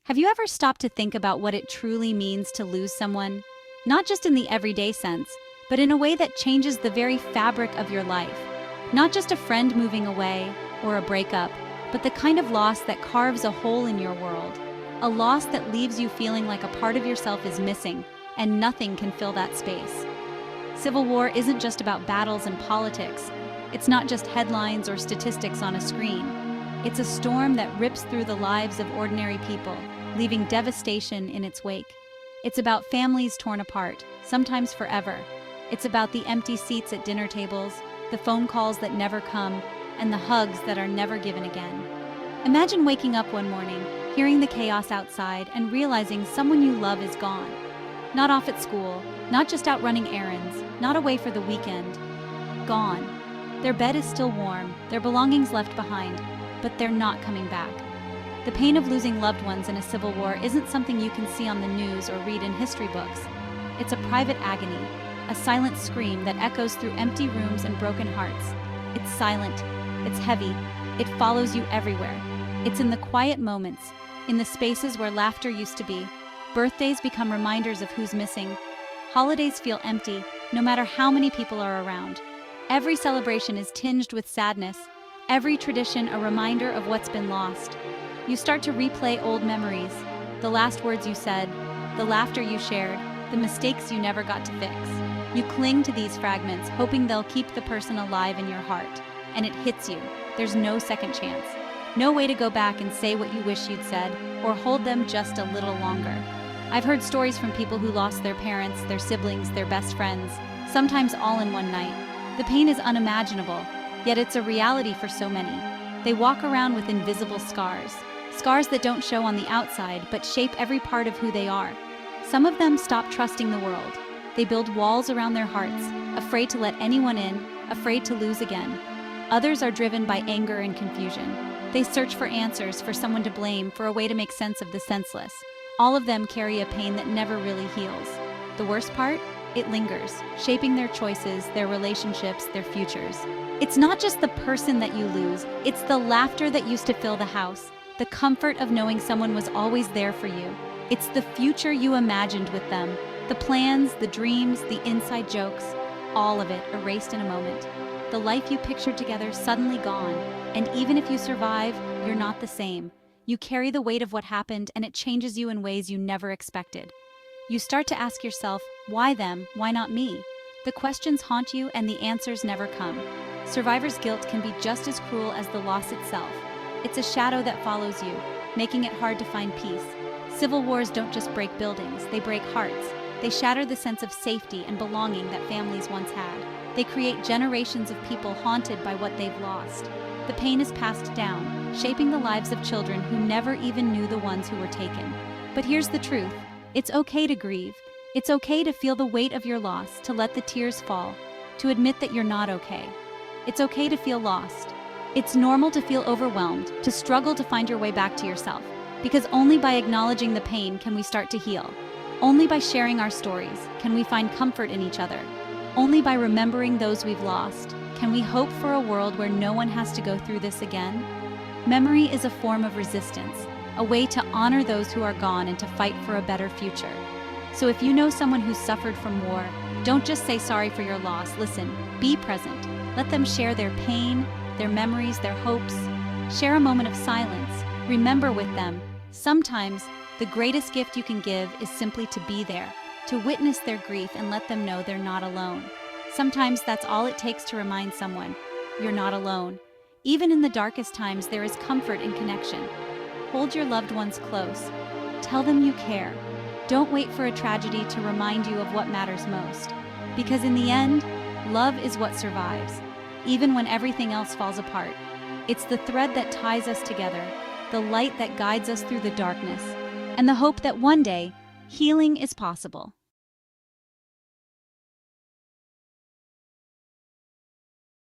Have you ever stopped to think about what it truly means to lose someone? Not just in the everyday sense, but in a way that changes the very fabric of your life. Not just a friend moving away or a breakup, but the kind of loss that carves a hole in your world. A loss that leaves you feeling like a part of yourself is missing, and nothing can fill that space. Civil war isn't just about battles and politics. It's not just headlines or statistics on a screen. It's a storm that rips through the lives of ordinary people, leaving devastation in its wake. It's about families torn apart, sometimes forever. It's about the empty seats at dinner tables, the phone calls that never come, and the hugs that are never given again. Imagine waking up one morning, hearing the chaos outside, and realizing someone you love is gone. Not off at school, not just out running errands, not away for the weekend. Gone. Their bed is still warm, their belongings left behind, but they're not coming back. The pain of losing loved ones in a civil war isn't something you can see on the news or read in history books. It's a private agony, a silent scream that echoes through empty rooms and broken hearts. It's silent, it's heavy, it follows you everywhere. It's in the quiet moments, in the spaces where laughter used to be. Birthdays become reminders of who's missing. Holidays feel empty, no matter how many people are around. Every celebration is tinged with sadness, every tradition a reminder of what's been lost. You start to replay old memories, the last words you said, the laughter you shared, the mistakes you never got to fix. You cling to these fragments, hoping they'll keep the person alive in your heart. And it hits you. There's no second chance. No way to go back and say what you wish you'd said, or hold them just a little longer. I've heard stories from people who lost their parents, their siblings, their best friends, sometimes all in one night. The pain is unimaginable, yet it's a reality for so many. They walk around with invisible scars. Scars that don't show on the outside, but shape every part of who they are. Some of them stop trusting the world. They build walls around their hearts, afraid to let anyone in, afraid to lose again. Others are driven by anger and confusion. They search for answers, for someone to blame, for a way to make sense of the senseless. All of them carry a pain that never really heals. The worst part? It lingers, shaping their choices, their relationships, their futures. It's not just the person that you lose, it's the laughter that used to fill the house, the comfort of knowing someone was always there for you. It's the future you imagined with them, the plans, the dreams, the inside jokes, all of it erased in a moment. The life you pictured together suddenly gone, and even if you survive, you're not the same. You carry the weight of what happened, and it changes you in ways you never expected. You start to ask yourself, why them, why not me? The questions haunt you and the answers never come. Survivor's guilt can be just as cruel as the loss itself. It's a shadow that follows you, making it hard to find peace. Civil wars don't just break buildings, they break hearts. They shatter the sense of safety and belonging that families once had. They create generations of people haunted by what they've lost. The pain is passed down, shaping the lives of children who never even knew the ones who were taken. But here's the truth. It's okay to grieve. It's okay to feel the weight of your loss, to let the tears fall, to admit that you're not okay. It's okay to feel lost. It's normal to feel overwhelmed, to struggle to find your way back to yourself, because only by acknowledging the pain can we start to heal. Only by sharing our stories can we find comfort in each other. Only by remembering those we've lost can we hope for a world where no one has to go through this again. Memory is a form of resistance, a way to honor those who are gone and to fight for a better future. So if you know someone who's suffered from war, don't just say sorry for your loss. Listen, be present. Let them share their pain, their memories, their hopes. Share a moment of silence. Remember with them. Sometimes, the greatest gift you can give is simply to be there, to witness their grief and let them know they're not alone. Sometimes that's all it takes to remind someone, you're not alone. Even in the darkest times, there is comfort in connection. Hold your loved ones close. Tell them you care. Don't wait for a tragedy to remind you of what matters most. Because in the end, love is what survives, even when everything else falls apart. It's the thread that ties us together, the light that guides us through the darkness, and the hope that one day, healing is possible.